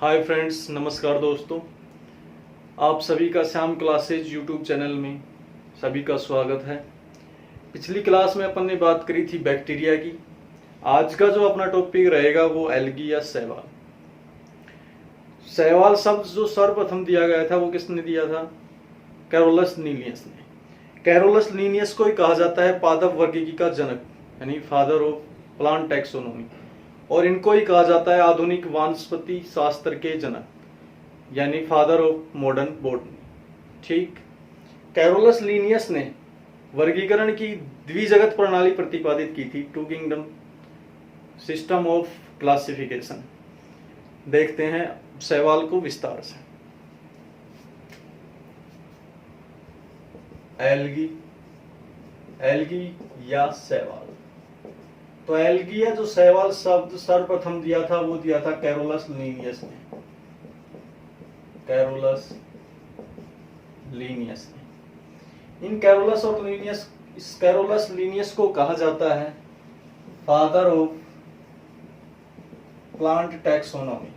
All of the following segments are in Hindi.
हाय फ्रेंड्स, नमस्कार दोस्तों। आप सभी का श्याम क्लासेज यूट्यूब चैनल में सभी का स्वागत है। पिछली क्लास में अपन ने बात करी थी बैक्टीरिया की। आज का जो अपना टॉपिक रहेगा वो एल्गी या शैवाल। शैवाल शब्द जो सर्वप्रथम दिया गया था वो किसने दिया था? कैरोलस लीनियस ने। कैरोलस लीनियस को ही कहा जाता है पादप वर्गीकी का जनक, यानी फादर ऑफ प्लांट टैक्सोनॉमी, और इनको ही कहा जाता है आधुनिक वानस्पति शास्त्र के जनक, यानी फादर ऑफ मॉडर्न बॉटनी। ठीक। कैरोलस लीनियस ने वर्गीकरण की द्विजगत प्रणाली प्रतिपादित की थी, two kingdom system of classification. देखते हैं शैवाल को विस्तार से। एल्गी या शैवाल। तो एल्गी या जो शैवाल शब्द सर्वप्रथम दिया था वो दिया था कैरोलस लीनियस ने। इन कैरोलस लीनियस को कहा जाता है फादर ऑफ प्लांट टैक्सोनॉमी।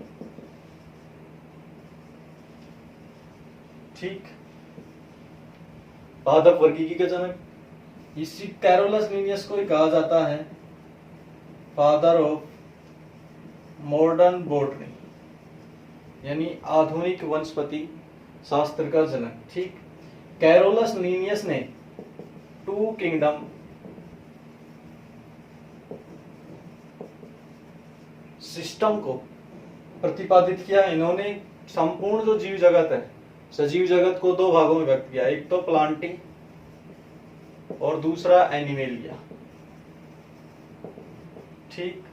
ठीक। पादप वर्गीकी का जनक। इसी कैरोलस लीनियस को ही कहा जाता है फादर ऑफ मॉडर्न बॉटनी, यानी आधुनिक वनस्पति शास्त्र का जनक। ठीक। कैरोलस लीनियस ने टू किंगडम सिस्टम को प्रतिपादित किया। इन्होंने संपूर्ण जो जीव जगत है, सजीव जगत को दो भागों में व्यक्त किया, एक तो प्लांटी और दूसरा एनिमेलिया। ठीक।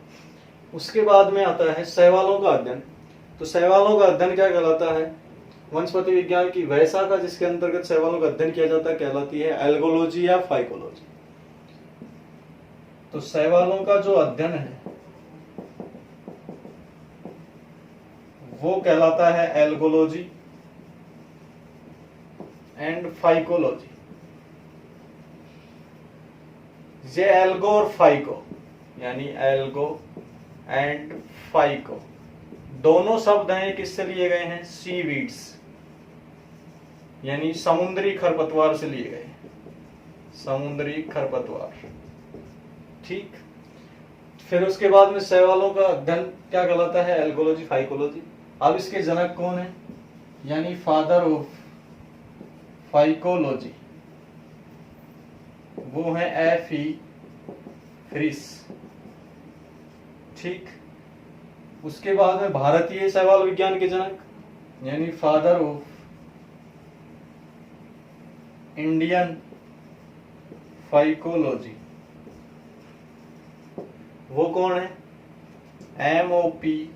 उसके बाद में आता है शैवालों का अध्ययन। तो शैवालों का अध्ययन क्या कहलाता है? वनस्पति विज्ञान की वह शाखा जिसके अंतर्गत शैवालों का अध्ययन किया जाता है कहलाती है एल्गोलॉजी या फाइकोलॉजी। तो शैवालों का जो अध्ययन है वो कहलाता है एल्गोलॉजी एंड फाइकोलॉजी। ये एल्गो और फाइको, यानी एल्गो एंड फाइको दोनों शब्द हैं किससे लिए गए हैं? सीवीड्स, यानी समुद्री खरपतवार से लिए गए। समुद्री खरपतवार। ठीक। फिर उसके बाद में शैवालों का अध्ययन क्या कहलाता है? Algology phycology. अब इसके जनक कौन है? यानी फादर ऑफ फाइकोलॉजी वो है एफ.ई. फ्रिस। ठीक। उसके बाद में भारतीय शैवाल विज्ञान के जनक, यानी फादर ऑफ इंडियन फाइकोलॉजी वो कौन है? एम.ओ.पी.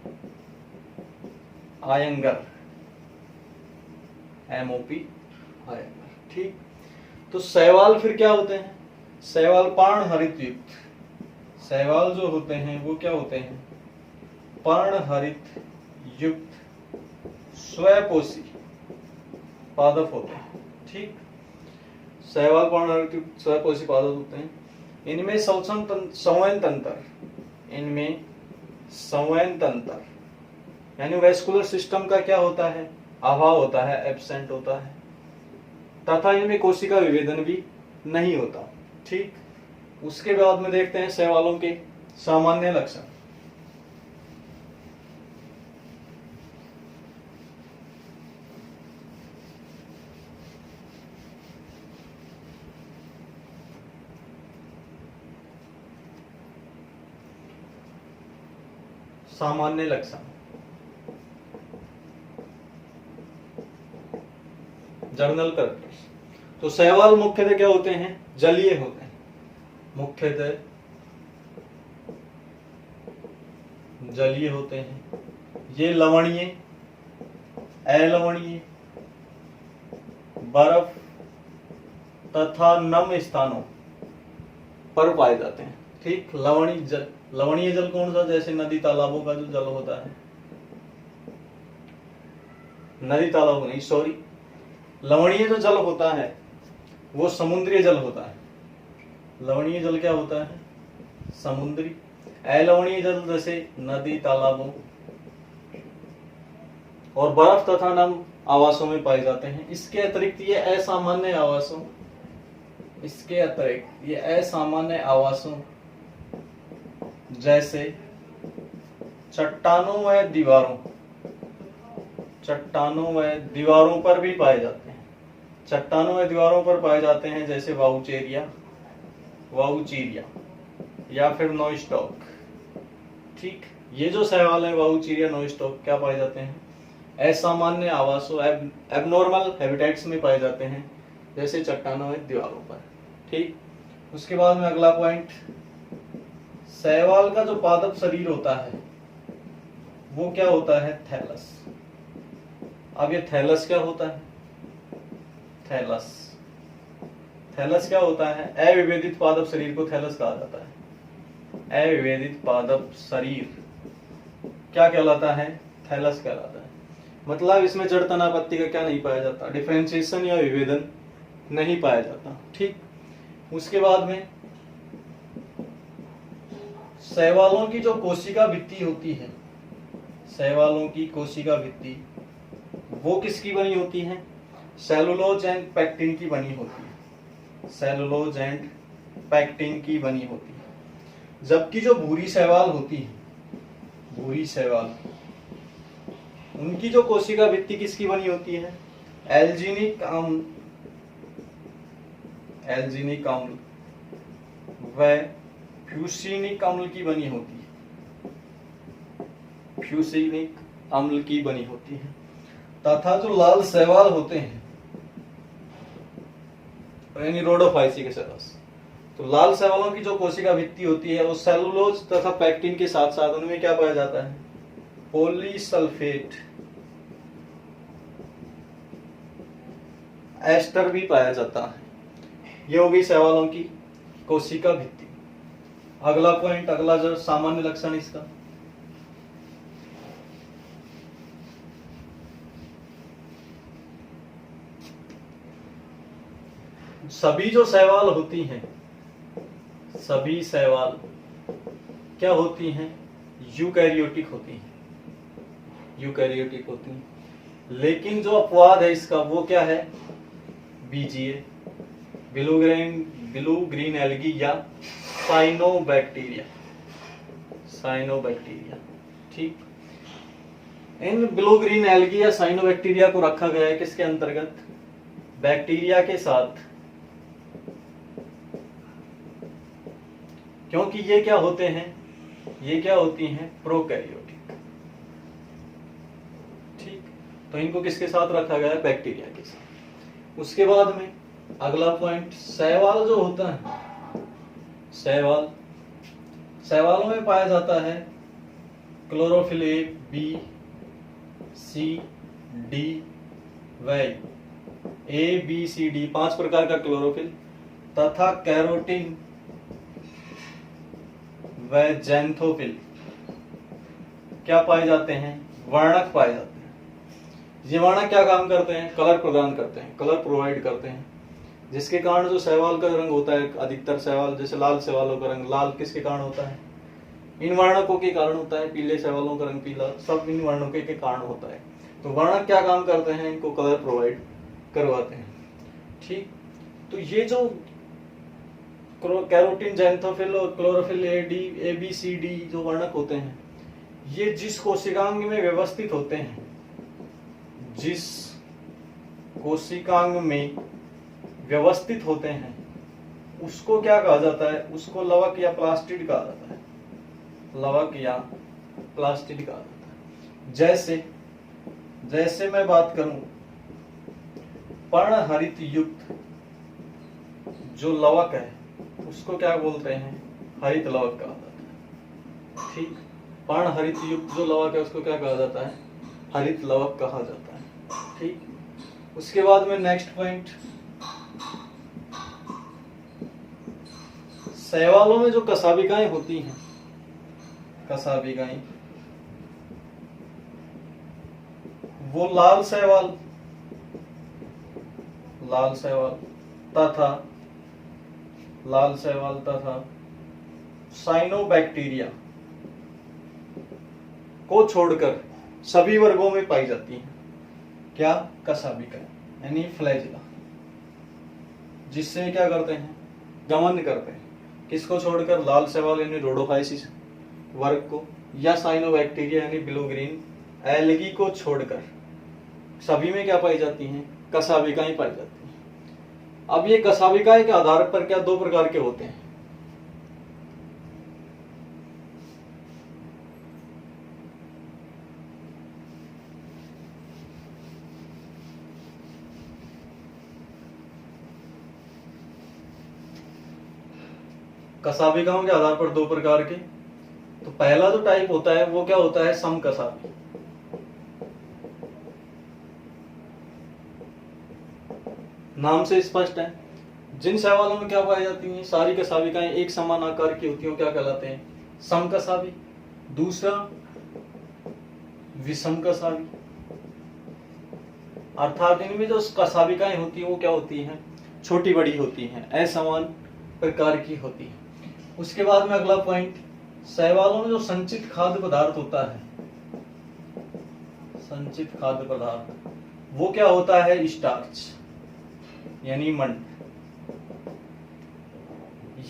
आयंगर। एम.ओ.पी. आयंगर। ठीक। तो शैवाल फिर क्या होते हैं? शैवाल पर्णहरित युक्त। शैवाल जो होते हैं वो क्या होते हैं? पर्णहरित युक्त स्वयपोषी पादप होते हैं। ठीक। शैवाल पर्णहरित युक्त स्वयपोषी पादप होते हैं। इनमें संवहन तंत्र यानी वेस्कुलर सिस्टम का क्या होता है? अभाव होता है, एब्सेंट होता है, तथा इनमें कोशिका विभेदन भी नहीं होता। ठीक। उसके बाद में देखते हैं शैवालों के सामान्य लक्षण। सामान्य लक्षण। Journal characters. तो शैवाल मुख्यतः क्या होते हैं? जलीय होते हैं। मुख्यतः जलीय होते हैं। ये लवणीय, अलवणीय, बर्फ तथा नम स्थानों पर पाए जाते हैं। ठीक। लवणीय जल कौन सा? जैसे नदी तालाबों का जो जल होता है, नदी तालाबों नहीं, सॉरी, लवणीय जो जल होता है वो समुद्री जल होता है। लवणीय जल क्या होता है? समुद्री। अलवणीय जल जैसे नदी तालाबों और बर्फ तथा नम आवासों में पाए जाते हैं। इसके अतिरिक्त ये असामान्य आवासों जैसे चट्टानों व दीवारों पर भी पाए जाते हैं। चट्टानों व दीवारों पर पाए जाते हैं, जैसे वाउचीरिया या फिर नोस्टॉक। ठीक, ये जो शैवाल है वाउचीरिया, नोस्टॉक क्या पाए जाते हैं? असामान्य आवासों, एबनॉर्मल हैबिटेट्स में पाए जाते हैं, जैसे चट्टानों व दीवारों पर। ठीक, उसके बाद में अगला पॉइंट, शैवाल का जो पादप शरीर होता है वो क्या होता है? थैलस। अब ये थैलस क्या होता है? थैलस क्या होता है? अविभेदित पादप शरीर को थैलस कहा जाता है। अविभेदित पादप शरीर क्या कहलाता है? थैलस कहलाता है। मतलब इसमें जड़ तना पत्ती का क्या नहीं पाया जाता? डिफरेंशिएशन या विभेदन नहीं पाया जाता। ठीक, उसके बाद में शैवालों की जो कोशिका भित्ति होती है, शैवालों की कोशिका भित्ति वो किसकी बनी होती है? सेलुलोज एंड पैक्टिन की बनी होती है। सेलुलोज एंड पैक्टिन की बनी होती है। जबकि जो भूरी शैवाल होती है, भूरी शैवाल, उनकी जो कोशिका भित्ति किसकी बनी होती है? एल्जीनिक अम्ल व फ्यूसिनिक अम्ल की बनी होती है। फ्यूसिनिक अम्ल की बनी होती है। तथा जो लाल शैवाल होते हैं, यानी रोडोफाइसी तो लाल शैवालों की जो कोशिका भित्ति होती है वो सेलुलोज तथा पैक्टिन के साथ साथ उनमें क्या पाया जाता है? पॉलीसल्फेट एस्टर भी पाया जाता है। ये हो गई शैवालों की कोशिका भित्ति। अगला पॉइंट, अगला जो सामान्य लक्षण इसका, सभी जो शैवाल होती हैं, सभी शैवाल क्या होती हैं? यूकैरियोटिक होती हैं। यूकैरियोटिक होती हैं। लेकिन जो अपवाद है इसका वो क्या है? बीजीए, ब्लू ग्रीन एल्गी या साइनोबैक्टीरिया। ठीक, इन ब्लू ग्रीन एल्गी या साइनोबैक्टीरिया को रखा गया है किसके अंतर्गत? बैक्टीरिया के साथ, क्योंकि ये क्या होते हैं? ये क्या होती हैं? प्रोकैरियोटिक। ठीक, तो इनको किसके साथ रखा गया है? बैक्टीरिया के साथ। उसके बाद में अगला पॉइंट, शैवाल जो होता है, शैवालों में पाया जाता है chlorophyll A, B, C, D व ए, बी, सी, डी, 5 प्रकार का क्लोरोफिल तथा कैरोटीन व जैंथोफिल क्या पाए जाते हैं? वर्णक पाए जाते हैं। ये वर्णक क्या काम करते हैं? कलर प्रदान करते हैं, कलर प्रोवाइड करते हैं, जिसके कारण जो शैवाल का रंग होता है, अधिकतर शैवाल जैसे लाल शैवालों का रंग लाल किसके कारण होता है? इन वर्णकों के कारण होता है। पीले शैवालों का रंग पीला, सब इन वर्णकों के कारण होता है। तो वर्णक क्या काम करते हैं? इनको कलर प्रोवाइड करवाते हैं। ठीक, तो ये जो कैरोटीन, जैंथोफिल और chlorophyll A, B, C, D जो वर्णक होते हैं, ये जिस कोशिकांग में व्यवस्थित होते हैं, जिस कोशिकांग में व्यवस्थित होते हैं उसको क्या कहा जाता है? उसको लवक या प्लास्टिड कहा जाता है। लवक या प्लास्टिड कहा जाता है। जैसे मैं बात करूं, पर्णहरित युक्त जो लवक है उसको क्या बोलते हैं? हरित लवक कहा जाता है। ठीक, पर्णहरित युक्त जो लवक है उसको क्या कहा जाता है? हरित लवक कहा जाता है। ठीक, उसके बाद में नेक्स्ट पॉइंट, शैवालों में जो कसाबिकाएं होती हैं, कसाबिकाएं, वो लाल शैवाल तथा साइनोबैक्टीरिया को छोड़कर सभी वर्गों में पाई जाती हैं। क्या? कसाबिका यानी फ्लैजिला, जिससे क्या करते हैं? गमन करते हैं। किसको छोड़कर? लाल शैवाल यानी रोडोफाइसिस वर्ग को, या साइनोबैक्टीरिया यानी ब्लू ग्रीन एल्गी को छोड़कर सभी में क्या पाई जाती हैं? कसाबिकाएं पाई जाती हैं। अब ये कसाबिकाएं के आधार पर क्या दो प्रकार के होते हैं? कसाबिकाओं के आधार पर दो प्रकार के। तो पहला जो टाइप होता है वो क्या होता है? समकसाबी। नाम से स्पष्ट है, जिन शैवालों में क्या पाई जाती हैं? सारी कसाबिकाएं एक समान आकार की होती हैं, क्या कहलाते हैं? समकसाबी। दूसरा विषमकसाबी, अर्थात इनमें जो कसाबिकाएं होती हैं वो क्या होती हैं? छोटी बड़ी होती हैं, असमान प्रकार की होती हैं। उसके बाद में अगला पॉइंट, शैवालों में जो संचित खाद्य पदार्थ होता है, संचित खाद्य पदार्थ वो क्या होता है? स्टार्च यानी मंड,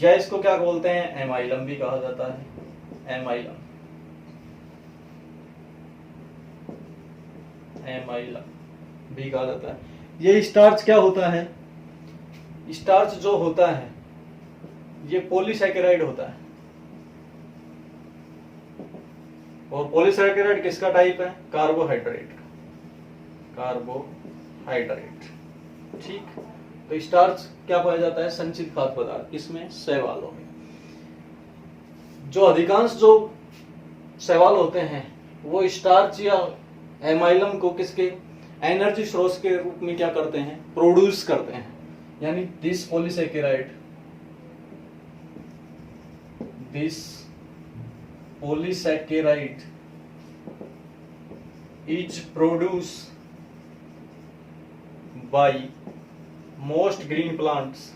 या इसको क्या बोलते हैं? एमाइलम भी कहा जाता है। एमाइलम, एमाइलम भी कहा जाता है। ये स्टार्च क्या होता है? स्टार्च जो होता है ये पॉलीसैकेराइड होता है। और पॉलीसैकेराइड किसका टाइप है? कार्बोहाइड्रेट का, कार्बोहाइड्रेट। ठीक, तो स्टार्च क्या पाया जाता है? संचित खाद्य पदार्थ, इसमें शैवालों में। जो अधिकांश जो शैवाल होते हैं वो स्टार्च या एमाइलम को किसके? एनर्जी सोर्स के रूप में क्या करते हैं? प्रोड्यूस करते हैं। यानी this polysaccharide is produced by most green plants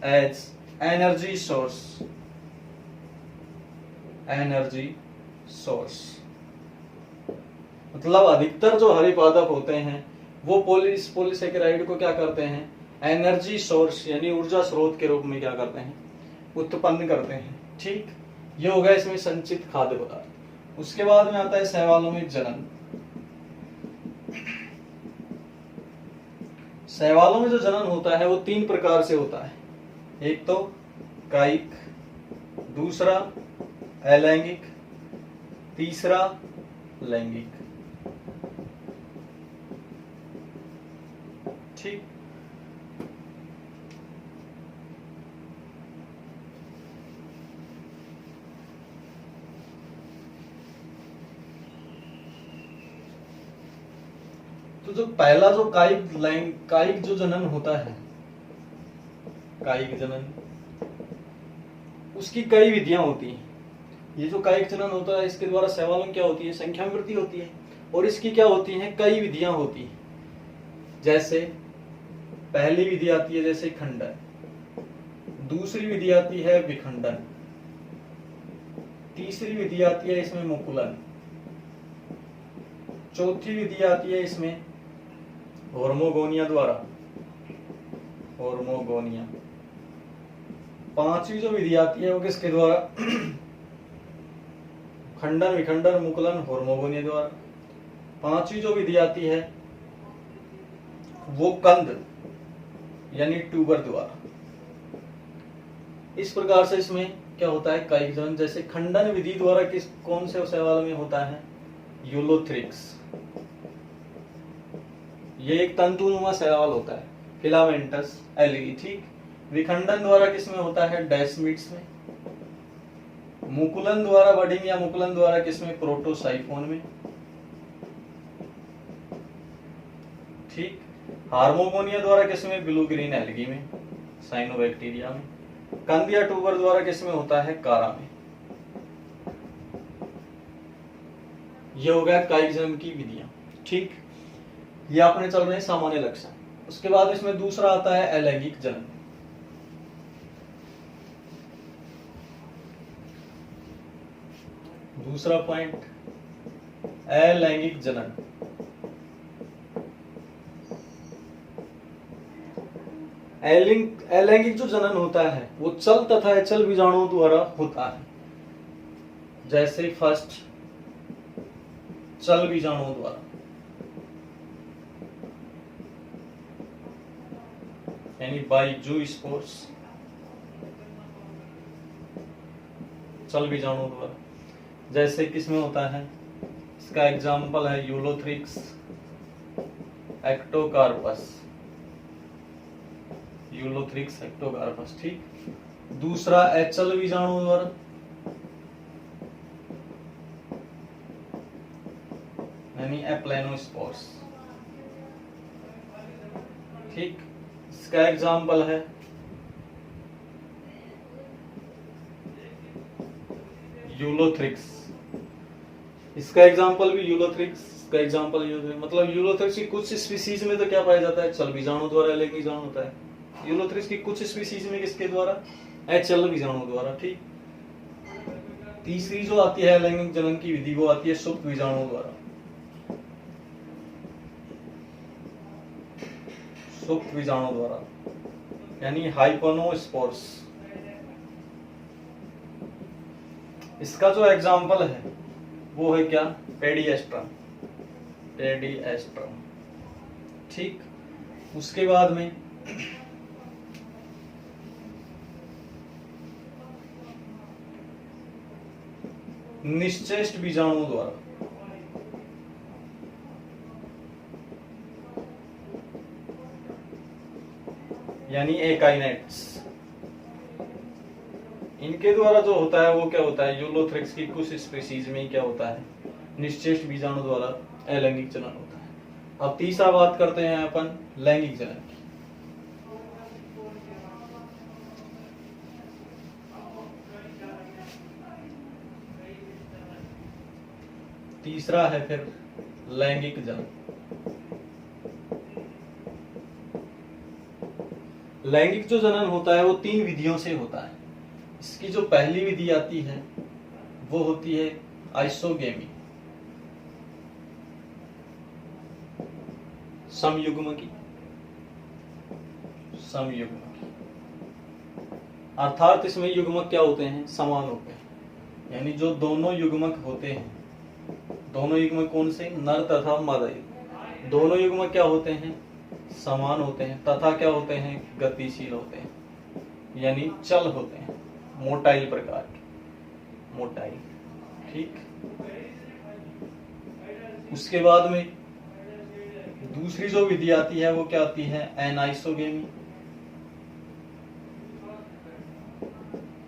as energy source. मतलब अधिकतर जो हरे पादप होते हैं वो पॉलीसैकेराइड को क्या करते हैं? एनर्जी सोर्स यानी ऊर्जा स्रोत के रूप में क्या करते हैं? उत्पन्न करते हैं। ठीक, ये हो गया इसमें संचित खाद्य पदार्थ। उसके बाद में आता है शैवालों में जनन। शैवालों में जो जनन होता है वो तीन प्रकार से होता है। एक तो कायिक, दूसरा अलैंगिक, तीसरा लैंगिक। ठीक, तो जो पहला जो कायिक जो जनन होता है, कायिक जनन, उसकी कई विधियां होती हैं। ये जो कायिक जनन होता है इसके द्वारा शैवालों में क्या होती है? संख्या में वृद्धि होती है। और इसकी क्या होती है? कई विधियां होती हैं। जैसे पहली विधि आती है जैसे खंडन, दूसरी विधि आती है विखंडन, तीसरी विधि आती है इसमें मुकुलन, चौथी विधि आती है इसमें होर्मोगोनिया द्वारा, होर्मोगोनिया, पांचवी जो विधि आती है वो किसके द्वारा? खंडन, विखंडन, मुकुलन, होर्मोगोनिया द्वारा। पांचवी जो विधि आती है वो कंद यानी ट्यूबर द्वारा। इस प्रकार से इसमें क्या होता है? कायिक जनन। जैसे खंडन विधि द्वारा कौन से शैवाल में होता है? यूलोथ्रिक्स, ये एक तंतुनुमा शैवाल होता है, फिलामेंटस एल्गी। ठीक, विखंडन द्वारा किसमें होता है? डेस्मिड्स में। मुकुलन द्वारा, बडिंग या मुकुलन द्वारा किसमें? प्रोटोसाइफोन में। ठीक, हार्मोगोनिया द्वारा किसमें? ब्लू ग्रीन एल्गी में, साइनोबैक्टीरिया में। कंद या ट्यूबर द्वारा किसमें होता है? कारा में। ये हो गया कायिक जनन की विधियां। ठीक, ये अपने चल रहे हैं सामान्य लक्षण। उसके बाद इसमें दूसरा आता है अलैंगिक जनन। दूसरा पॉइंट, अलैंगिक जनन। अलैंगिक जो जनन होता है वो चल तथा अचल बीजाणुओं द्वारा होता है। जैसे फर्स्ट चल बीजाणुओं द्वारा, यानी बाई जूस्पोर्स, चल बीजाणुओं द्वारा। जैसे किसमें होता है, इसका एग्जाम्पल है यूलोथ्रिक्स, एक्टोकार्पस, यूलोथ्रिक्स एक्टोकार्पस। ठीक। दूसरा एचल बीजाणुओं द्वारा, यानी एप्लेनोस्पोर्स। ठीक। इसका एग्जाम्पल है यूलोथ्रिक्स, इसका एग्जाम्पल भी यूलोथ्रिक्स, इसका एग्जाम्पल यूलोथ्रिक्स। मतलब यूलोथ्रिक्स की कुछ स्पीसीज में तो क्या पाया जाता है, चल बीजाणु द्वारा अलैंगिक बीजाणु होता है। यूलोथ्रिक्स की कुछ स्पीसीज में किसके द्वारा, अचल बीजाणु द्वारा। ठीक। तीसरी जो आती है अलैंगिक जनन की विधि, वो आती है सुप्त बीजाणु द्वारा, सुप्त बीजाणु द्वारा, यानी हाइपनोस्पोर्स। इसका जो एग्जाम्पल है वो है क्या, पेडिएस्ट्रम, पेडिएस्ट्रम। ठीक। उसके बाद में निश्चेष्ट बीजाणुओं द्वारा, यानी एकाइनेट्स। इनके द्वारा जो होता है वो क्या होता है, यूलोथ्रिक्स की कुछ स्पीसीज में क्या होता है, निश्चेष्ट बीजाणु द्वारा अलैंगिक जनन होता है। अब तीसरा बात करते हैं अपन लैंगिक जनन की। तीसरा है फिर लैंगिक जनन। लैंगिक जो जनन होता है वो 3 विधियों से होता है। इसकी जो पहली विधि आती है वो होती है आइसोगेमी, समयुग्मकी, समयुग्मकी। अर्थात इसमें युग्मक क्या होते हैं, समान होते हैं। यानी जो दोनों युग्मक होते हैं, दोनों युग्मक कौन से, नर तथा मादा, दोनों युग्मक क्या होते हैं, समान होते हैं, तथा क्या होते हैं, गतिशील होते हैं, यानी चल होते हैं, मोटाइल प्रकार के, मोटाइल। ठीक। उसके बाद में दूसरी जो विधि आती है वो क्या आती है, एनाइसोगेमी।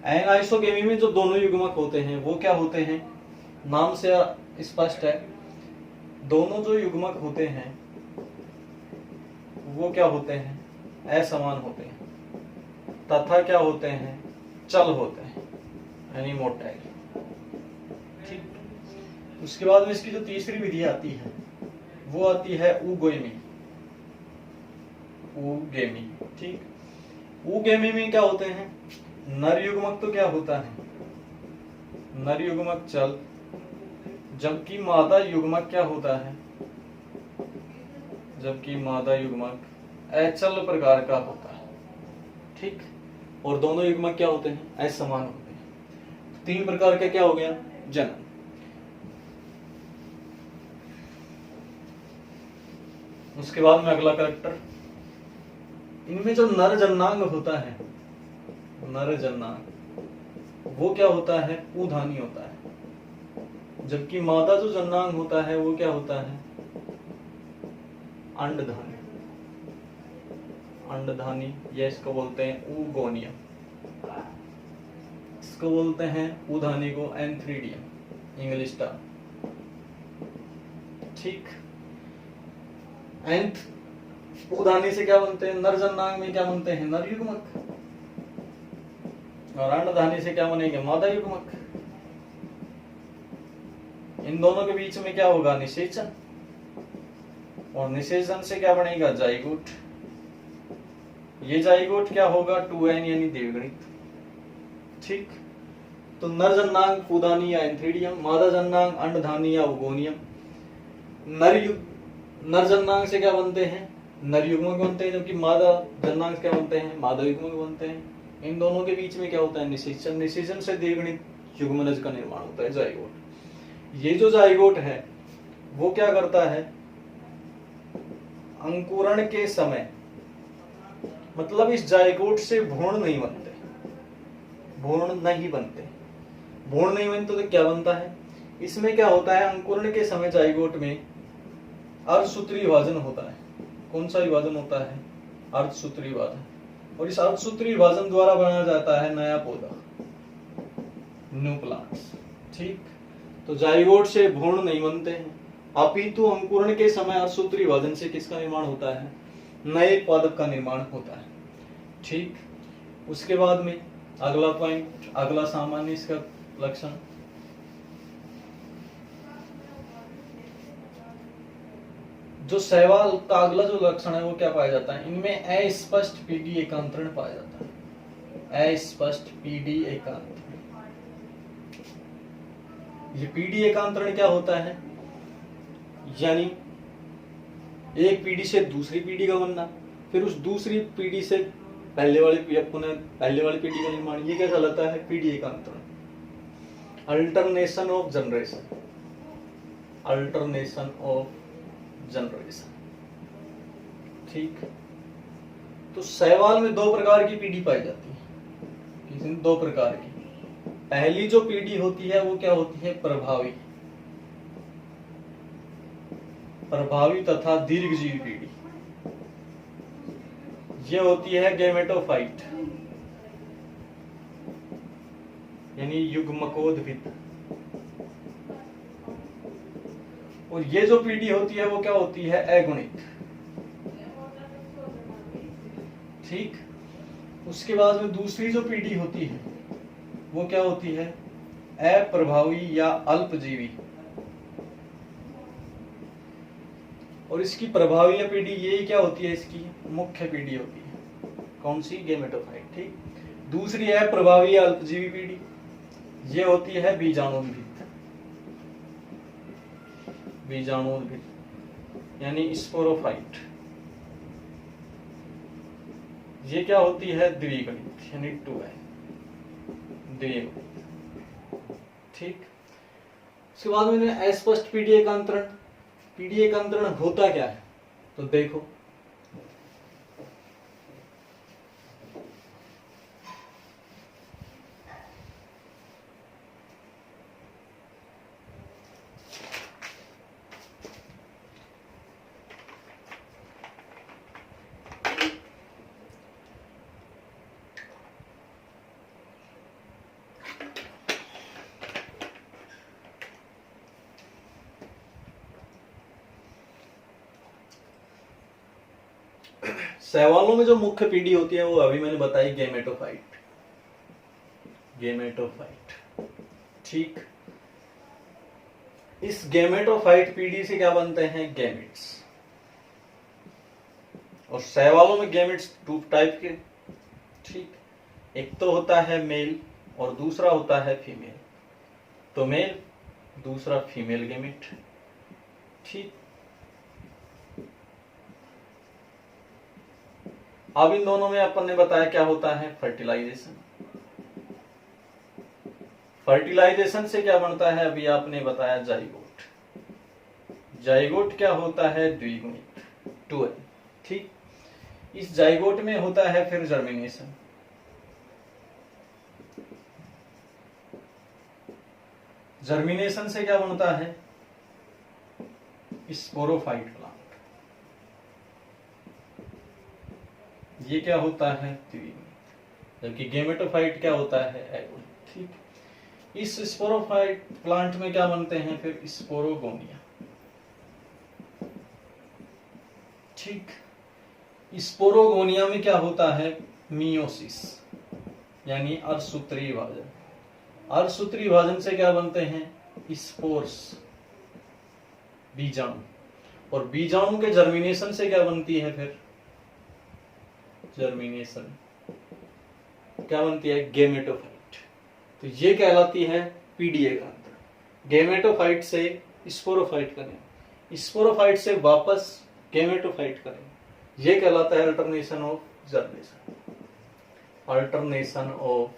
एनाइसोगेमी में जो दोनों युग्मक होते हैं वो क्या होते हैं, नाम से स्पष्ट है, दोनों जो युग्मक होते हैं वो क्या होते हैं, असमान होते हैं, तथा क्या होते हैं, चल होते हैं, यानी मोटाइल। ठीक। उसके बाद में इसकी जो तीसरी विधि आती है वो आती है ऊगेमी, ऊगेमी। ठीक। ऊगेमी में क्या होते हैं, नर युग्मक तो क्या होता है, नर युग्मक चल, जबकि मादा युग्मक क्या होता है, जबकि मादा युग्मक अचल प्रकार का होता है। ठीक। और दोनों युग्मक क्या होते हैं, असमान होते हैं। 3 प्रकार का क्या हो गया, जनन। उसके बाद में अगला कैरेक्टर, इनमें जो नर जन्नांग होता है, नर जन्नांग वो क्या होता है, ऊधानी होता है, जबकि मादा जो जन्नांग होता है वो क्या होता है, अंडधानी, अंडधानी, या इसको बोलते हैं ऊगोनियम, इसको बोलते हैं ऊधानी को एंथ्रीडियम, इंग्लिश टर्म। ठीक। एंथ ऊधानी से क्या बनते हैं, नर जन्नांग में क्या बनते हैं, नर युग्मक, और अंडधानी से क्या बनेंगे, मादा युग्मक। इन दोनों के बीच में क्या होगा, निषेचन, और निषेचन से क्या बनेगा, जाइगोट। ये जाइगोट क्या होगा, 2n यानी द्विगुणित। ठीक। तो नर जन्नांग फूदानी या एंथ्रीडियम, मादा जन्नांग अंडधानी या ओगोनियम। नर जन्नांग से क्या बनते हैं? नर युग्मक बनते हैं, जबकि मादा जन्नांग से क्या बनते हैं? मादा युग्मक बनते हैं। इन दोनों के बीच में क्या होता है? निषेचन। निषेचन से दीर्घणित युग्मनज का निर्माण होता है, जाइगोट। ये जो जाइगोट है वो क्या करता है? अंकुरण के समय, मतलब इस जाइगोट से भ्रूण नहीं बनते, भ्रूण नहीं बनते। भ्रूण नहीं बनते तो क्या बनता है? इसमें क्या होता है? अंकुरण के समय जाइगोट में अर्धसूत्री विभाजन होता है। कौन सा विभाजन होता है? अर्धसूत्री विभाजन। और इस अर्धसूत्री विभाजन द्वारा बनाया जाता है नया पौधा, न्यू प्लांट्स। ठीक, तो जाइगोट से भ्रूण नहीं बनते हैं, अपितु अंकुरण के समय अर्धसूत्री विभाजन से किसका निर्माण होता है? नए पादप का निर्माण होता है। ठीक, उसके बाद में अगला पॉइंट, अगला सामान्य इसका लक्षण, जो शैवाल का अगला जो लक्षण है वो क्या पाया जाता है? इनमें अस्पष्ट पीडी एकांतरण पाया जाता है। अस्पष्ट पीडी एकांतरण। ये पीडी एकांतरण क्या होता है? यानी एक पीढ़ी से दूसरी पीढ़ी का बनना, फिर उस दूसरी पीढ़ी से पहले वाली पीढ़ी का निर्माण, ये क्या कहलाता है? पीढ़ी एकांतरण। Alternation of generation, alternation of generation. ठीक, तो शैवाल में दो प्रकार की पीढ़ी पाई जाती है। किसी दो प्रकार की। पहली जो पीढ़ी होती है वो क्या होती है? प्रभावी, प्रभावी तथा दीर्घजीवी पीढ़ी। ये होती है गैमेटोफाइट, यानी युग्मकोद्भिद। और ये जो पीढ़ी होती है वो क्या होती है? अगुणित। ठीक, उसके बाद में दूसरी जो पीढ़ी होती है वो क्या होती है? अप्रभावी या अल्पजीवी। और इसकी प्रभावी या पीढ़ी यही क्या होती है? इसकी मुख्य पीढ़ी होती है। कौन सी? गैमेटोफाइट। ठीक, दूसरी अप्रभावी या अल्पजीवी पीढ़ी ये होती है बीजाणुोद्भिद, बीजाणुोद्भिद यानी स्पोरोफाइट। ये क्या होती है? द्विगुणित, यानी 2 द्विगुणित। ठीक, उसके बाद में अस्पष्ट पीढ़ी एकांतरण। पीढ़ी एकांतरण होता क्या है? तो देखो, शैवालों में जो मुख्य पीढ़ी होती है वो अभी मैंने बताई, गैमेटोफाइट। गैमेटोफाइट। ठीक, इस गैमेटोफाइट पीढ़ी से क्या बनते हैं? गैमेट्स। और शैवालों में गैमेट्स 2 टाइप के। ठीक, एक तो होता है मेल और दूसरा होता है फीमेल। तो मेल, दूसरा फीमेल गैमेट। ठीक, अब इन दोनों में अपन ने बताया क्या होता है? फर्टिलाइजेशन। फर्टिलाइजेशन से क्या बनता है? अभी आपने बताया जाइगोट। जाइगोट क्या होता है? द्विगुणित, 2 है। ठीक, इस जाइगोट में होता है फिर जर्मिनेशन। जर्मिनेशन से क्या बनता है? Sporophyte plant. ये क्या होता है? द्विगुणित। जबकि गैमेटोफाइट क्या होता है? अगुणित। ठीक, इस स्पोरोफाइट प्लांट में क्या बनते हैं? फिर स्पोरोगोनिया। ठीक, स्पोरोगोनिया में क्या होता है? मियोसिस, यानी अर्धसूत्री विभाजन। अर्धसूत्री विभाजन से क्या बनते हैं? स्पोर्स, बीजाणु। और बीजाणु के जर्मिनेशन से क्या बनती है? फिर जर्मिनेशन क्या बनती है? गैमेटोफाइट। तो ये कहलाती है पीडीए का अंतर। गैमेटोफाइट से स्पोरोफाइट करें, स्पोरोफाइट से वापस गैमेटोफाइट करें, ये कहलाता है alternation of generation, alternation of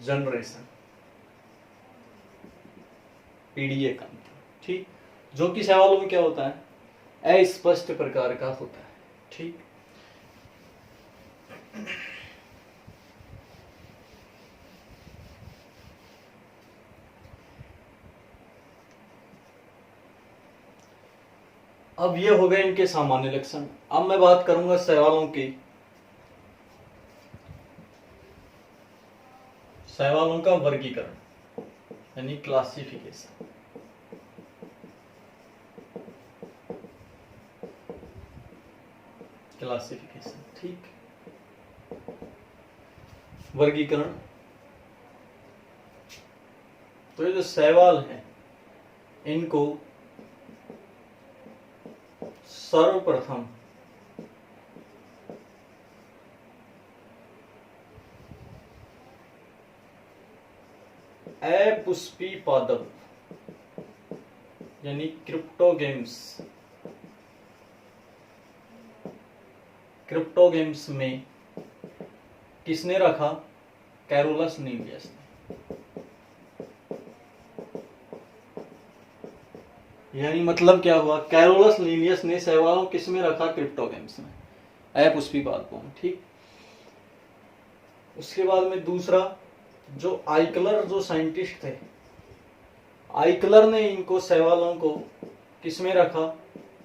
generation, PDA का अंतर। ठीक, जो कि सवालों में क्या होता है, अस्पष्ट प्रकार का होता है। ठीक, अब ये हो गए इनके सामान्य लक्षण। अब मैं बात करूंगा शैवालों की, शैवालों का वर्गीकरण यानी क्लासिफिकेशन। क्लासिफिकेशन, ठीक, वर्गीकरण। तो ये जो शैवाल हैं इनको सर्वप्रथम अपुष्पी पादप यानी क्रिप्टोगेम्स, क्रिप्टोगेम्स में किसने रखा, कैरोलस नीलियस ने। यानी मतलब क्या हुआ, कैरोलस लीनियस ने शैवालों किस में रखा, क्रिप्टोगेम्स में, अपुष्पी पादपों में। ठीक, उसके बाद में दूसरा, जो आइकलर जो साइंटिस्ट थे, आइकलर ने इनको शैवालों को किस में रखा,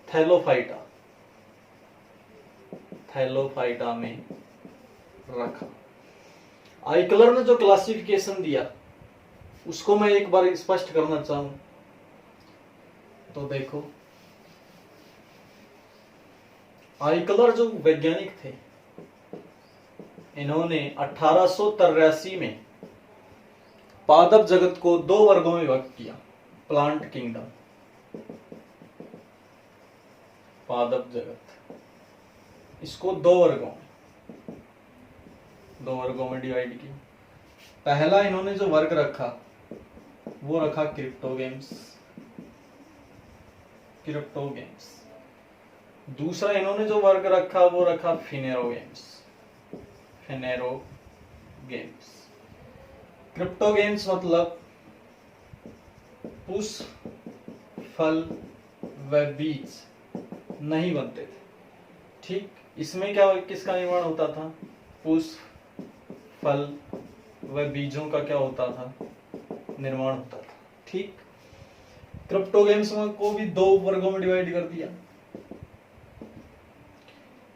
थैलोफाइटा, थैलोफाइटा में रखा। आइकलर ने जो क्लासिफिकेशन दिया उसको मैं एक बार स्पष्ट करना चाहूं तो देखो, आइकलर जो वैज्ञानिक थे इन्होंने 1883 में पादप जगत को 2 वर्गों में विभक्त किया। प्लांट किंगडम, पादप जगत, इसको 2 वर्गों में डिवाइड किया। पहला इन्होंने जो वर्ग रखा वो रखा क्रिप्टोगेम्स, क्रिप्टोगेम्स। दूसरा इन्होंने जो वर्ग रखा वो रखा फिनेरोगेम्स, फिनेरोगेम्स। क्रिप्टोगेम्स मतलब पुष्प, फल व बीज नहीं बनते थे। ठीक, इसमें क्या किसका निर्माण होता था, पुष्प, फल व बीजों का क्या होता था, निर्माण होता था। ठीक, क्रिप्टोगेम्स को भी 2 वर्गों में डिवाइड कर दिया।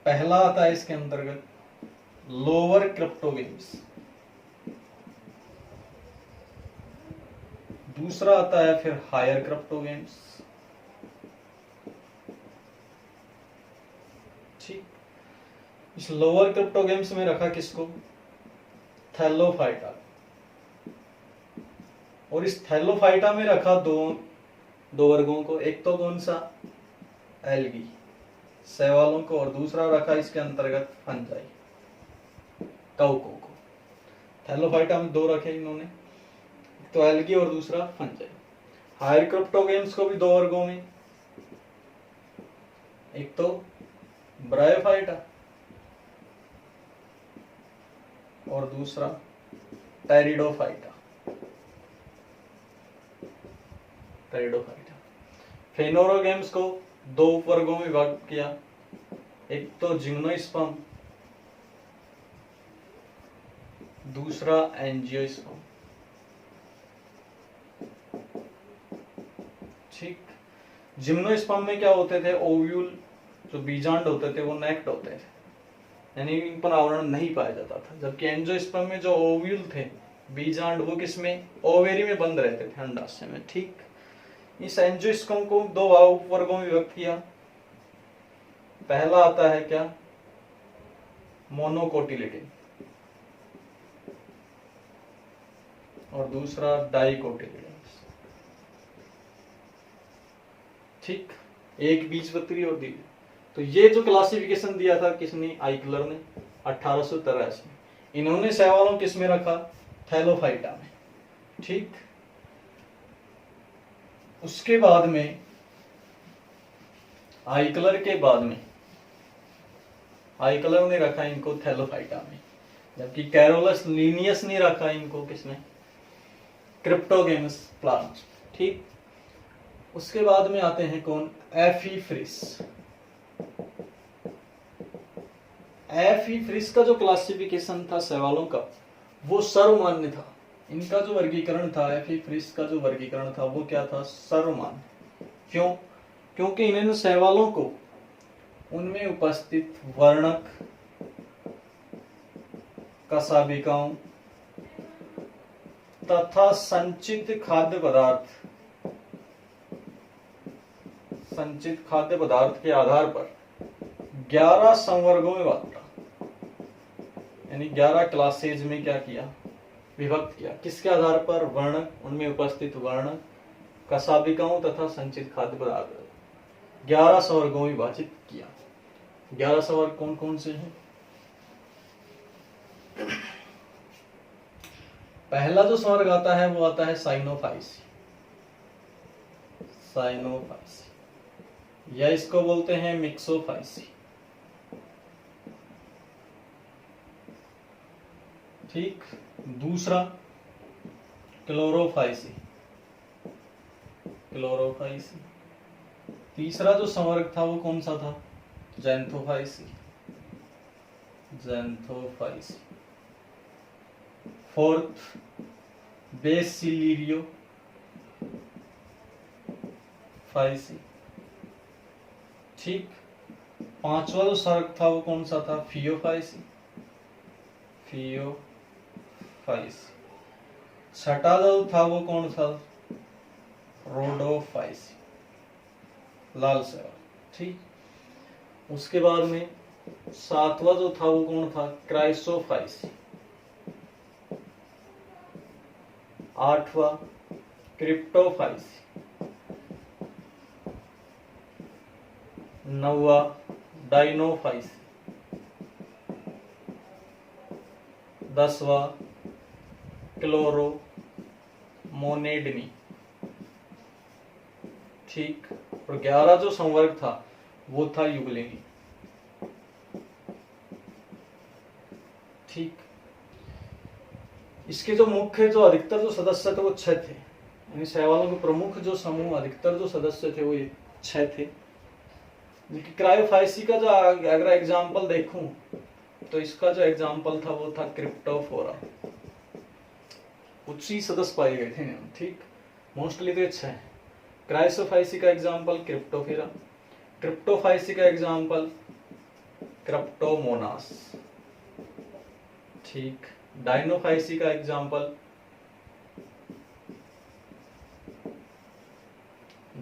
पहला आता है इसके अंतर्गत लोअर क्रिप्टोगेम्स, दूसरा आता है फिर हायर क्रिप्टोगेम्स। ठीक, इस लोअर क्रिप्टोगेम्स में रखा किसको, थैलोफाइटा, और इस थैलोफाइटा में रखा दो वर्गों को, एक तो कौन सा, एल्गी, शैवालों को, और दूसरा रखा इसके अंतर्गत फंजाई, कवकों को। थैलोफाइटा में 2 रखे इन्होंने, एक तो एल्गी और दूसरा फंजाई। हायर क्रिप्टोगेम्स को भी 2 वर्गों में, एक तो ब्रायोफाइटा और दूसरा टेरिडोफाइटा, टेरिडोफाइटा। फेनोरोगेम्स को 2 वर्गों में विभाजित किया, एक तो जिम्नोस्पर्म, दूसरा एंजियोस्पर्म। ठीक, जिम्नोस्पर्म में क्या होते थे, ओव्यूल जो बीजांड होते थे वो नेक्ड होते थे, यानी इन पर आवरण नहीं पाया जाता था। जबकि एंजियोस्पर्म में जो ओव्यूल थे, बीजांड, वो किसमें, ओवेरी में बंद रहते थे, अंडाशय में। ठीक, इस एंजियोस्पर्म को 2 वर्गों में विभक्त किया। पहला आता है क्या, मोनोकोटिलिडन, और दूसरा डाइकोटिलिडन। ठीक, एक बीजपत्री और द्विबीज। तो ये जो क्लासिफिकेशन दिया था किसने, आइकलर ने 1883 में। इन्होंने शैवालों किस में रखा, थैलोफाइटा में। ठीक, उसके बाद में आइकलर के बाद में आइकलर ने रखा इनको थैलोफाइटा में, जबकि कैरोलस लीनियस ने रखा इनको किसने, क्रिप्टोगेमस प्लांट। ठीक, उसके बाद में आते हैं कौन, एफीफ्रिस। एफीफ्रिस का जो क्लासिफिकेशन था शैवालों का वो सर्वमान्य था। इनका जो वर्गीकरण था, एफीफ्रिस का जो वर्गीकरण था वो क्या था, सर्वमान्य। क्यों? क्योंकि इन्होंने शैवालों को उनमें उपस्थित वर्णक, कशाभिकाओं तथा संचित खाद्य पदार्थ के आधार पर 11 संवर्गों में बांटा, यानी 11 क्लासेज में क्या किया, विभक्त किया। किसके आधार पर, वर्णक, उनमें उपस्थित वर्णक, कशाभिकाओं तथा संचित खाद्य पदार्थ, 11 संवर्गों में विभाजित किया। 11 संवर्ग कौन कौन से हैं? पहला जो संवर्ग आता है वो आता है साइनोफाइसी, या इसको बोलते हैं मिक्सोफाइसी। ठीक, दूसरा क्लोरोफाइसी। तीसरा जो संवर्ग था वो कौन सा था, ज़ैंथोफाइसी। फोर्थ बेसिलिरियोफाइसी। ठीक, पांचवा जो संवर्ग था वो कौन सा था, फियोफाइसी। छठा जो था वो कौन था, रोडोफाइसी, लाल शैवाल। ठीक, उसके बाद में सातवां जो था वो कौन था, क्राइसोफाइसी। आठवां क्रिप्टोफाइसी। नौवां डाइनोफाइसी। 10वां क्लोरोमोनेडनी। ठीक, और 11 जो संवर्ग था वो था युगलिनी। ठीक, इसके जो मुख्य जो अधिकतर जो सदस्य थे वो 6 थे, यानी शैवालों के प्रमुख जो समूह अधिकतर जो सदस्य थे वो ये 6 थे। क्रायोफाइसी का जो अगर एग्जाम्पल देखूं तो इसका जो एग्जाम्पल था वो था क्रिप्टोफोरा। कुछ ही सदस्य पाए गए थे। ठीक, मोस्टली तो 6। क्रायोफाइसी का एग्जाम्पल क्रिप्टोफोरा, क्रिप्टोफाइसी का एग्जाम्पल क्रिप्टोमोनास। ठीक, डाइनोफाइसी का एग्जाम्पल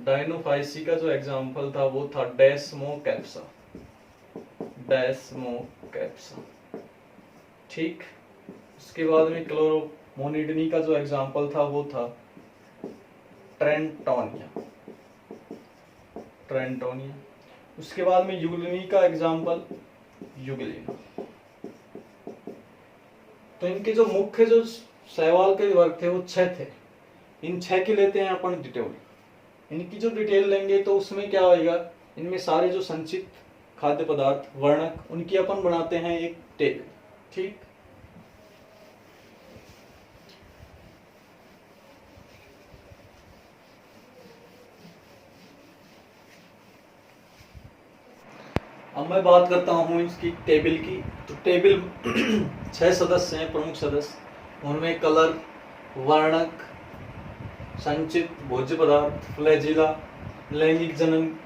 डाइनोफाइसी का जो एग्जाम्पल था वो था डेस्मोकैप्सा। ठीक, उसके बाद में क्लोरोमोनिडनी का जो एग्जाम्पल था वो था ट्रेंटोनिया। उसके बाद में युगलिनी का एग्जाम्पल युगलिना। तो इनके जो मुख्य जो शैवाल के वर्ग थे वो 6 थे। इन 6 की लेते हैं अपन डिटेल। इनकी जो डिटेल लेंगे तो उसमें क्या होगा, इनमें सारे जो संचित खाद्य पदार्थ, वर्णक, उनकी अपन बनाते हैं एक टेबल। ठीक, अब मैं बात करता हूं इसकी टेबल की। तो टेबल 6 सदस्य हैं, प्रमुख सदस्य। उनमें कलर, वर्णक, संचित भोज्य पदार्थ, फ्लैजिला, लैंगिक जनन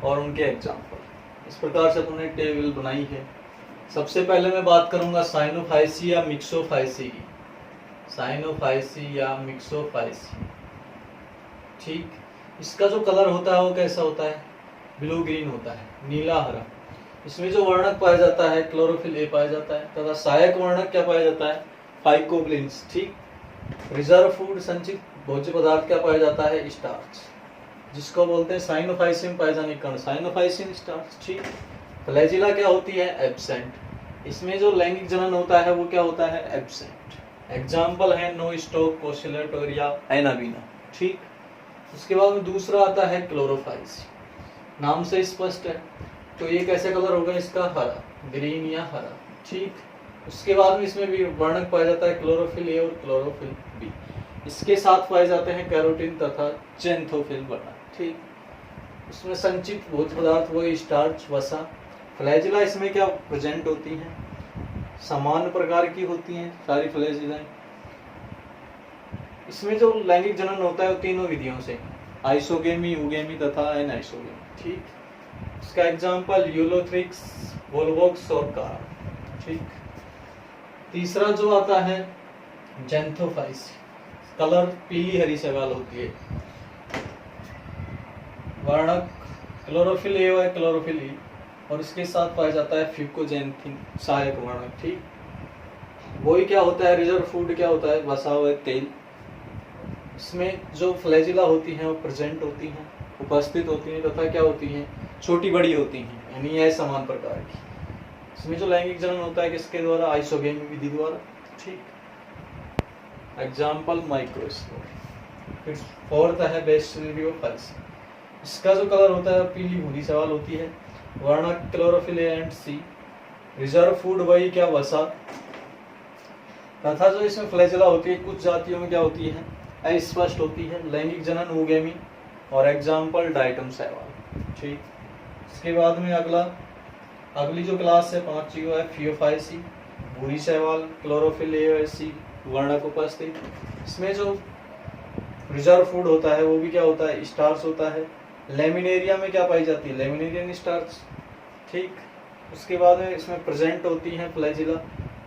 और उनके एग्जाम्पल। इस प्रकार से हमने टेबल बनाई है। सबसे पहले मैं बात करूंगा साइनोफाइसी या मिक्सोफाइसी की। ठीक, इसका जो कलर होता है वो कैसा होता है, ब्लू ग्रीन होता है, नीला हरा। इसमें जो वर्णक पाया जाता है क्लोरोफिल ए पाया जाता है, तथा सहायक वर्णक क्या पाया जाता है, फाइकोब्लिन्स। ठीक, रिजर्व फूड संचित भोज्य पदार्थ क्या पाया जाता है, स्टार्च, जिसको बोलते हैं साइनोफाइसिन पाए जाने कण, साइनोफाइसिन स्टार्च। ठीक, फ्लैजिला क्या होती है, एब्सेंट। इसमें जो लैंगिक जनन होता है वो क्या होता है, एब्सेंट। एग्जाम्पल है नो स्टॉक, कोशिलेटोर या एनाबीना। ठीक, उसके बाद में दूसरा आता है क्लोरोफाइल्स। नाम से स्पष्ट है, तो ये कैसे कलर होगा इसका, हरा, ग्रीन या हरा। ठीक, उसके बाद में इसमें भी वर्णक पाया जाता है क्लोरोफिल ए और क्लोरोफिल बी। इसके साथ पाए जाते हैं कैरोटीन तथा जेंथोफिल वर्णक। ठीक, उसमें संचित भोज्य पदार्थ वो स्टार्च, वसा। फ्लैजिला इसमें क्या प्रेजेंट होती हैं, समान प्रकार की होती हैं सारी फ्लैजिलाएं। इसमें जो लैंगिक जनन होता है वो तीनों विधियों से, आइसोगेमी, यूगेमी तथा एनाइसोगेमी। ठीक, इसका एग्जांपल यूलोथ्रिक्स, वोल्वोक्स और कारा। ठीक, तीसरा जो आता है जेंथोफाइस, कलर पीली हरी शैवाल होती है, वर्णक क्लोरोफिल ए और क्लोरोफिल ई, और इसके साथ पाया जाता है फ्यूकोजेंथिन सहायक वर्णक। ठीक, वही क्या होता है, रिजर्व फूड क्या होता है, वसा हुआ तेल। इसमें जो फ्लैजिला होती हैं वो प्रेजेंट होती हैं, उपस्थित होती हैं तथा क्या होती हैं, छोटी बड़ी होती हैं, यानी असमान प्रकार की। इसमें जो लैंगिक जनन होता है किसके द्वारा, आइसोगेमी विधि द्वारा। ठीक, एग्जाम्पल माइक्रोस्कोप। फिर फोर्थ है बेस्टेरियोफाइट्स। इसका जो कलर होता है पीली भूरी शैवाल होती है, वर्णक chlorophyll A and C, reserve food वही क्या, वसा। तथा जो इसमें फ्लैजिला होती है कुछ जातियों में क्या होती है, अस्पष्ट होती है, लैंगिक जनन यूगेमी, और एग्जाम्पल डाइटम शैवाल। ठीक, इसके बाद में अगली जो क्लास है 5 वो है फियोफाइसी, भूरी शैवाल, क्लोरोफिल ए और सी, वर्णक उपस्थित। इसमें जो रिजर्व फूड होता है वो भी क्या होता है, स्टार्च होता है। लेमिनेरिया में क्या पाई जाती है, लेमिनेरियन स्टार्च। ठीक, उसके बाद में इसमें प्रेजेंट होती हैं फ्लैजिला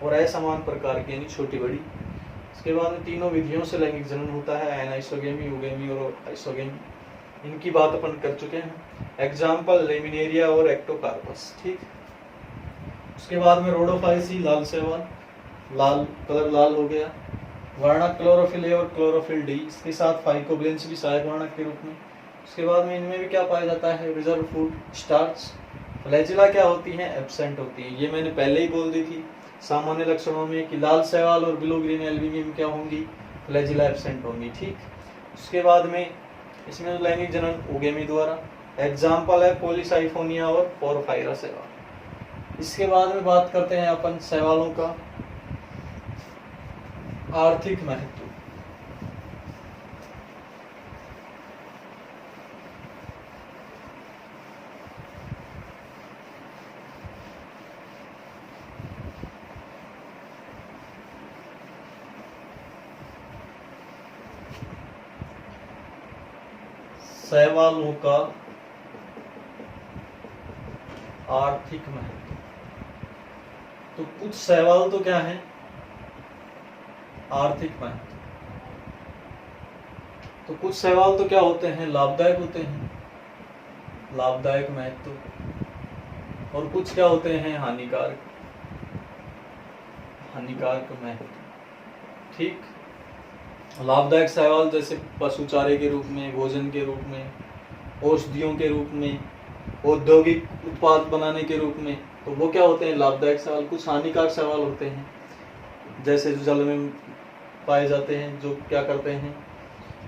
और असमान प्रकार की, यानी छोटी बड़ी। इसके बाद में तीनों विधियों से लैंगिक जनन होता है, एनाइसोगेमी, यूगेमी और आइसोगेमी। इनकी बात अपन कर चुके हैं। एग्जाम्पल लेमिनेरिया और एक्टोकार्पस। ठीक, उसके बाद में रोडोफाइसी, लाल शैवाल, लाल कलर लाल हो गया, वर्णक क्लोरोफिल ए और क्लोरोफिल डी, इसके साथ फाइकोब्लेंस भी सहायक वर्णक के रूप में। उसके बाद में इनमें भी क्या पाया जाता है, रिजर्व फूड, स्टार्च। फ्लैजिला क्या होती हैं, एब्सेंट होती हैं। ये मैंने पहले ही बोल दी थी सामान्य लक्षणों में कि लाल शैवाल और ब्लू ग्रीन एल्बुमिन में क्या होंगी, फ्लैजिला एब्सेंट होंगी। ठीक, उसके बाद में इसमें लैंगिक जनन यूगेमी द्वारा। एग्जाम्पल है पॉलीसाइफोनिया और पोरफायरा शैवाल। इसके बाद में बात करते हैं अपन शैवालों का आर्थिक महत्व। शैवालों का आर्थिक महत्व। तो कुछ शैवाल तो क्या है, आर्थिक महत्व। तो कुछ शैवाल तो क्या होते हैं, लाभदायक होते हैं, लाभदायक महत्व। और कुछ क्या होते हैं, हानिकारक, हानिकारक महत्व। ठीक, लाभदायक शैवाल जैसे पशु चारे के रूप में, भोजन के रूप में, औषधियों के रूप में, औद्योगिक उत्पाद बनाने के रूप में, तो वो क्या होते हैं, लाभदायक शैवाल। कुछ हानिकारक शैवाल होते हैं जैसे जो जल में पाए जाते हैं, जो क्या करते हैं,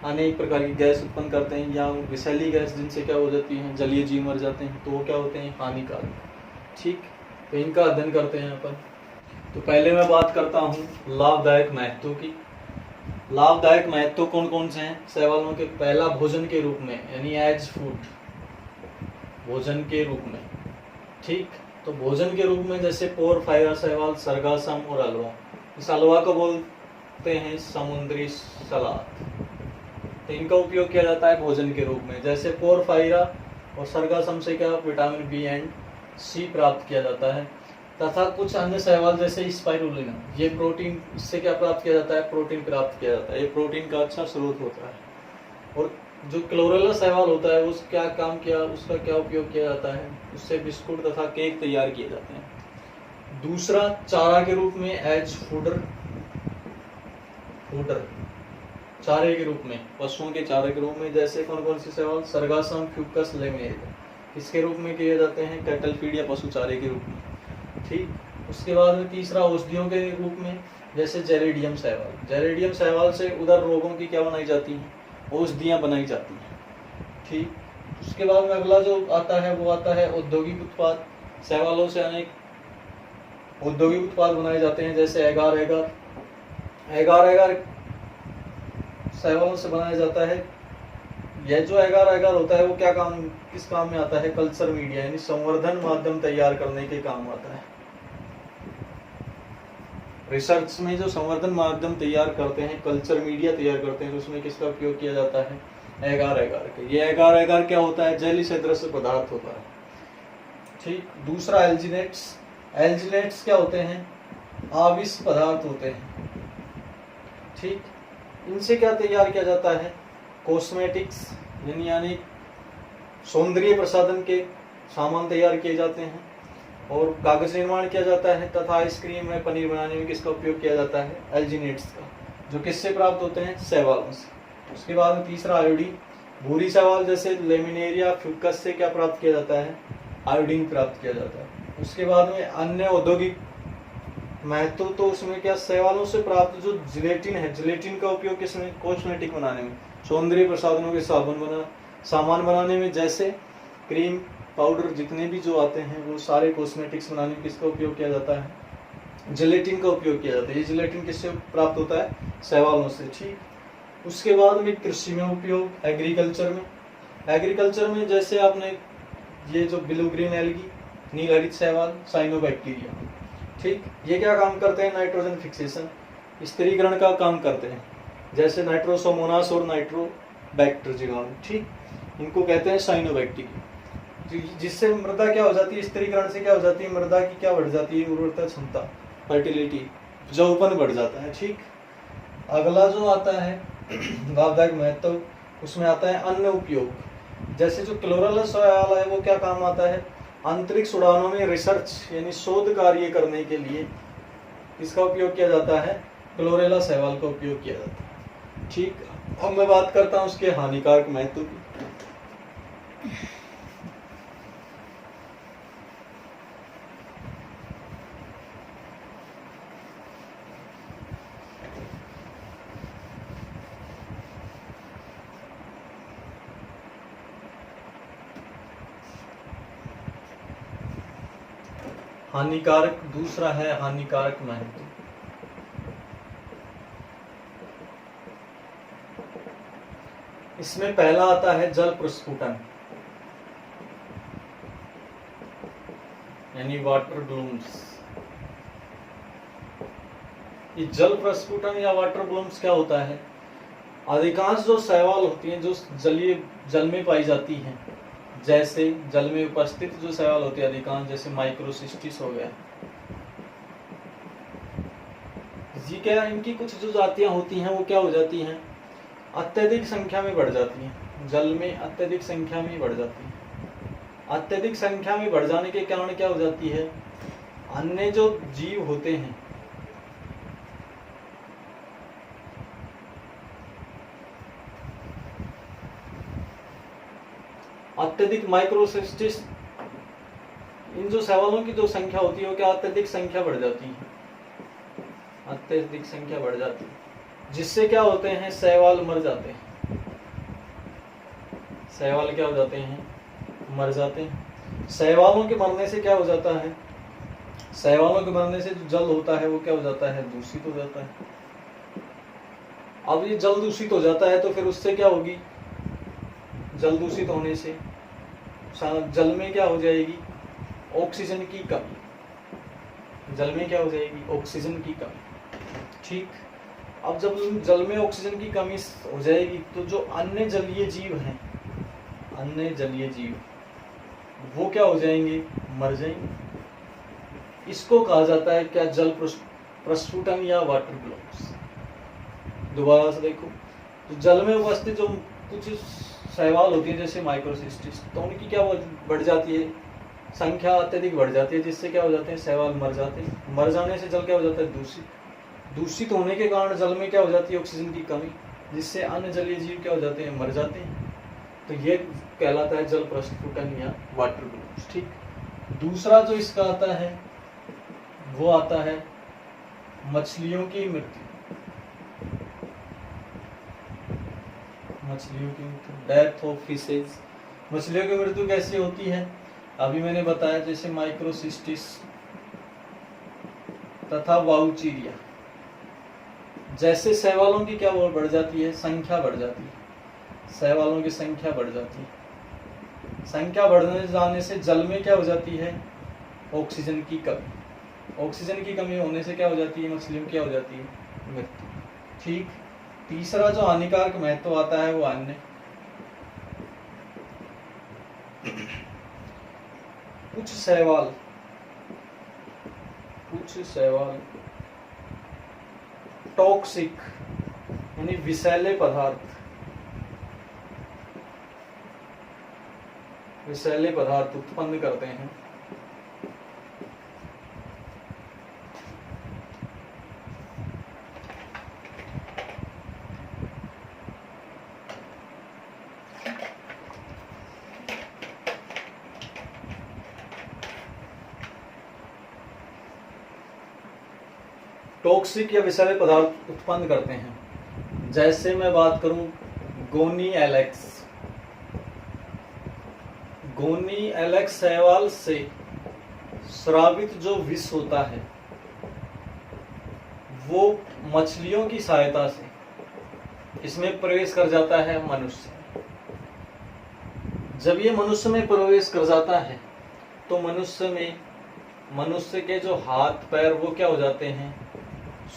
अनेक प्रकार की गैस उत्पन्न करते हैं, या विषैली गैस जिनसे क्या हो जाती है, जलीय जीव मर जाते हैं, तो वो क्या होते हैं, हानिकारक। ठीक, तो इनका अध्ययन करते हैं अपन। तो पहले मैं बात करता हूँ लाभदायक महत्व की। लाभदायक महत्व कौन कौन से हैं शैवालों के। पहला, भोजन के रूप में, यानी एज फूड, भोजन के रूप में। ठीक, तो भोजन के रूप में जैसे पोरफायरा शैवाल, सरगासम और अलवा। इस अलवा को बोलते हैं समुद्री सलाद। तो इनका उपयोग किया जाता है भोजन के रूप में। जैसे पोरफायरा और सरगासम से क्या विटामिन बी एंड सी प्राप्त किया जाता है। तथा कुछ अन्य शैवाल जैसे स्पाइरुलिना, ये प्रोटीन, इससे क्या प्राप्त किया जाता है, प्रोटीन प्राप्त किया जाता है। ये प्रोटीन का अच्छा स्रोत होता है। और जो क्लोरेला शैवाल होता है उसका क्या काम किया, उसका क्या उपयोग किया जाता है, उससे बिस्कुट तथा केक तैयार किए जाते हैं। दूसरा, चारा के रूप में एज फूडर, चारे के रूप में, पशुओं के चारे के रूप में। जैसे कौन कौन से शैवाल, सरगासम, फ्यूकस, लेमिनेरिया, इसके रूप में किए जाते हैं कैटल फीड या पशु चारे के रूप में। ठीक, उसके बाद में तीसरा औषधियों के रूप में, जैसे जेरेडियम शैवाल। जेरेडियम शैवाल से उधर रोगों की क्या बनाई जाती हैं, औषधियाँ बनाई जाती हैं। ठीक, उसके बाद में अगला जो आता है वो आता है औद्योगिक उत्पाद। शैवालों से अनेक औद्योगिक उत्पाद बनाए जाते हैं, जैसे एगार एगार शैवालों से बनाया जाता है। यह जो एगार होता है वो क्या काम, किस काम में आता है, कल्चर मीडिया यानी संवर्धन माध्यम तैयार करने के काम आता है। रिसर्च में जो संवर्धन माध्यम तैयार करते हैं, कल्चर मीडिया तैयार करते हैं, तो उसमें किसका उपयोग किया जाता है, एगार के। ये एगार क्या होता है, जेली सदृश पदार्थ होता है। ठीक, दूसरा एल्जिनेट्स क्या होते हैं, आविष पदार्थ होते हैं। ठीक, इनसे क्या तैयार किया जाता है, कॉस्मेटिक्स यानी सौंदर्य प्रसाधन के सामान तैयार किए जाते हैं, और कागज निर्माण किया जाता है, तथा आइसक्रीम में पनीर बनाने में किसका उपयोग किया जाता है, एल्जिनेट्स का, जो किससे प्राप्त होते हैं, शैवालों से। उसके बाद में तीसरा आयोडीन। भूरी शैवाल जैसे लेमिनेरिया फ्यूकस से क्या प्राप्त किया जाता है, आयोडीन प्राप्त किया जाता है। उसके बाद में अन्य औद्योगिक महत्व, तो उसमें क्या, शैवालों से प्राप्त जो जिलेटिन है, जिलेटिन का उपयोग किसमें, कॉस्मेटिक बनाने में, सौंदर्य प्रसाधनों के सामान बनाने में, जैसे क्रीम पाउडर जितने भी जो आते हैं वो सारे कॉस्मेटिक्स बनाने में किसका उपयोग किया जाता है, जिलेटिन का उपयोग किया जाता है। ये जिलेटिन किससे प्राप्त होता है, शैवालों से। ठीक, उसके बाद में कृषि में उपयोग, एग्रीकल्चर में जैसे आपने ये जो ब्लू ग्रीन एल्गी, नील हरित शैवाल, साइनोबैक्टीरिया। ठीक, ये क्या काम करते हैं, नाइट्रोजन फिक्सेशन, स्थिरीकरण का काम करते हैं, जैसे नाइट्रोसोमोनास और नाइट्रोबैक्टर जीवाणु। ठीक, इनको कहते हैं साइनोबैक्टीरिया, जिससे मृदा क्या हो जाती है, स्थिरीकरण से क्या हो जाती है, मृदा की क्या बढ़ जाती है, उर्वरता क्षमता, फर्टिलिटी, जौवन बढ़ जाता है। ठीक, अगला जो आता है लाभदायक महत्व, उसमें आता है अन्य उपयोग। जैसे जो क्लोरेला शैवाल है वो क्या काम आता है, अंतरिक्ष उड़ानों में रिसर्च यानी शोध कार्य करने के लिए इसका उपयोग किया जाता है, क्लोरेला शैवाल का उपयोग किया जाता है। ठीक, अब मैं बात करता हूँ उसके हानिकारक महत्व की। हानिकारक, दूसरा है हानिकारक महत्व। इसमें पहला आता है जल प्रस्फुटन यानी वाटर ब्लूम्स। ये जल प्रस्फुटन या वाटर ब्लूम्स क्या होता है, अधिकांश जो शैवाल होती हैं जो जल में पाई जाती हैं, जैसे जल में उपस्थित जो शैवाल होती है अधिकांश, जैसे माइक्रोसिस्टिस हो गया, जी क्या, इनकी कुछ जो जातियां होती हैं वो क्या हो जाती हैं, अत्यधिक संख्या में बढ़ जाती हैं, जल में अत्यधिक संख्या में बढ़ जाती हैं। अत्यधिक संख्या में बढ़ जाने के कारण क्या हो जाती है, अन्य जो जीव होते हैं अत्यधिक माइक्रोसिस्टिस, इन जो शैवालों की जो संख्या होती है वो क्या अत्यधिक संख्या बढ़ जाती है, अत्यधिक संख्या बढ़ जाती है, जिससे क्या होते हैं, शैवाल मर जाते हैं। शैवाल क्या हो जाते हैं, मर जाते हैं। शैवालों के मरने से क्या हो जाता है, शैवालों के मरने से जो जल होता है वो क्या हो जाता है, दूषित हो जाता है। अब ये जल दूषित हो जाता है तो फिर उससे क्या होगी, जल दूषित होने से जल में क्या हो जाएगी, ऑक्सीजन की कमी, जल में क्या हो जाएगी, ऑक्सीजन की कमी। ठीक, अब जब जल में ऑक्सीजन की कमी हो जाएगी तो जो अन्य जलीय जीव हैं, अन्य जलीय जीव वो क्या हो जाएंगे, मर जाएंगे। इसको कहा जाता है क्या, जल प्रस्फुटन या वाटर ब्लॉक्स। दोबारा से देखो, तो जल में उपस्थित जो कुछ शैवाल होती है जैसे माइक्रोसिस्टिस, तो उनकी क्या बढ़ जाती है, संख्या अत्यधिक बढ़ जाती है, जिससे क्या हो जाते हैं, शैवाल मर जाते हैं। मर जाने से जल क्या हो जाता है, दूषित होने के कारण जल में क्या हो जाती है, ऑक्सीजन की कमी, जिससे अन्य जलीय जीव क्या हो जाते हैं, मर जाते हैं। तो ये कहलाता है जल प्रस्फुटन या वाटर ब्लूम्स। ठीक, दूसरा जो इसका आता है वो आता है मछलियों की मृत्यु। मछलियों की मृत्यु, डेथ ऑफ फिशेज। मछलियों की मृत्यु कैसे होती है? अभी मैंने बताया, जैसे माइक्रोसिस्टिस तथा वाउचीरिया जैसे शैवालों की क्या बढ़ जाती है, संख्या बढ़ जाती है। शैवालों की संख्या बढ़ जाती है। संख्या बढ़ने जाने से जल में क्या हो जाती है, ऑक्सीजन की कमी। ऑक्सीजन की कमी होने से क्या हो जाती है, मछलियों की क्या हो जाती है, मृत्यु। ठीक। तीसरा जो हानिकारक महत्व आता है वो अन्य। कुछ शैवाल टॉक्सिक यानी विषैले पदार्थ उत्पन्न करते हैं। टॉक्सिक या विषैले पदार्थ उत्पन्न करते हैं। जैसे मैं बात करूं गोनी एलेक्स शैवाल से स्रावित जो विष होता है वो मछलियों की सहायता से इसमें प्रवेश कर जाता है मनुष्य। जब ये मनुष्य में प्रवेश कर जाता है तो मनुष्य के जो हाथ पैर वो क्या हो जाते हैं,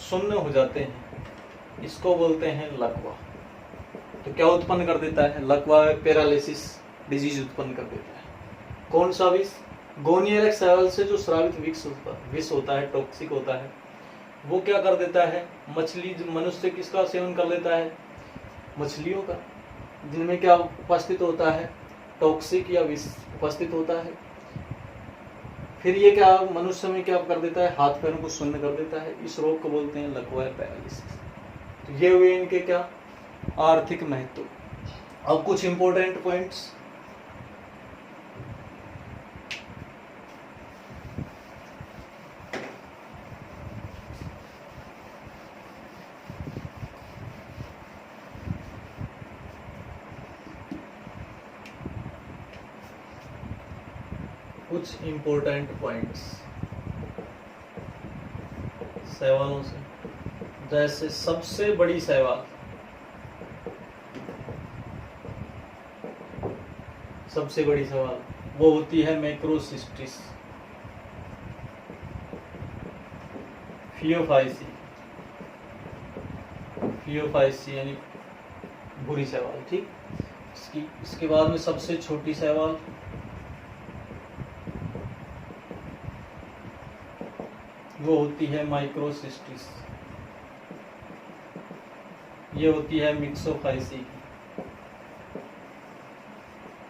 शून्य हो जाते हैं। इसको बोलते हैं लकवा। तो क्या उत्पन्न कर देता है, लकवा पैरालिसिस डिजीज उत्पन्न कर देता है। कौन सा विष? गोनी एलेक्स शैवाल से जो स्रावित विष होता है, टॉक्सिक होता है, वो क्या कर देता है, मनुष्य किसका सेवन कर लेता है, मछलियों का, जिनमें क्या उपस्थित होता है, टॉक्सिक या विष उपस्थित होता है। फिर ये क्या मनुष्य में क्या कर देता है, हाथ पैरों को शून्य कर देता है। इस रोग को बोलते हैं लकवा पैरालिसिस। तो ये हुए इनके क्या आर्थिक महत्व। अब कुछ इंपॉर्टेंट पॉइंट्स। कुछ इंपॉर्टेंट पॉइंट्स शैवालों से। जैसे सबसे बड़ी शैवाल वो होती है मैक्रोसिस्टिस फियोफाइसी यानी बुरी शैवाल। ठीक। इसके बाद में सबसे छोटी शैवाल वो होती है माइक्रोसिस्टिस। ये होती है मिक्सोफाइसी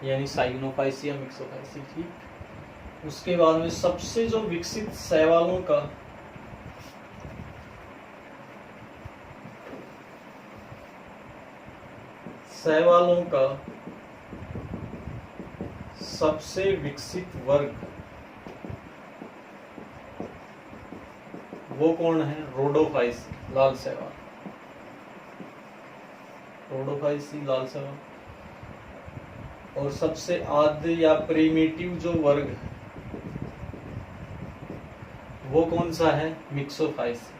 यानी साइनोफाइसी या मिक्सोफाइसी। ठीक। उसके बाद में सबसे जो विकसित शैवालों का सबसे विकसित वर्ग वो कौन है, रोडोफाइसी, लाल शैवाल। और सबसे आद्य या प्रीमिटिव जो वर्ग वो कौन सा है, मिक्सोफाइसी।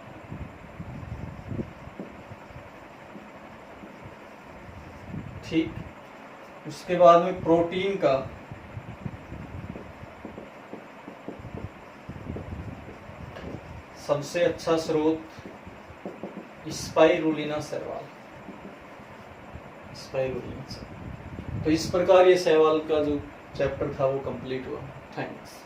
ठीक। उसके बाद में प्रोटीन का सबसे अच्छा स्रोत स्पाइरुलिना शैवाल। तो इस प्रकार ये शैवाल का जो चैप्टर था वो कंप्लीट हुआ। थैंक्स।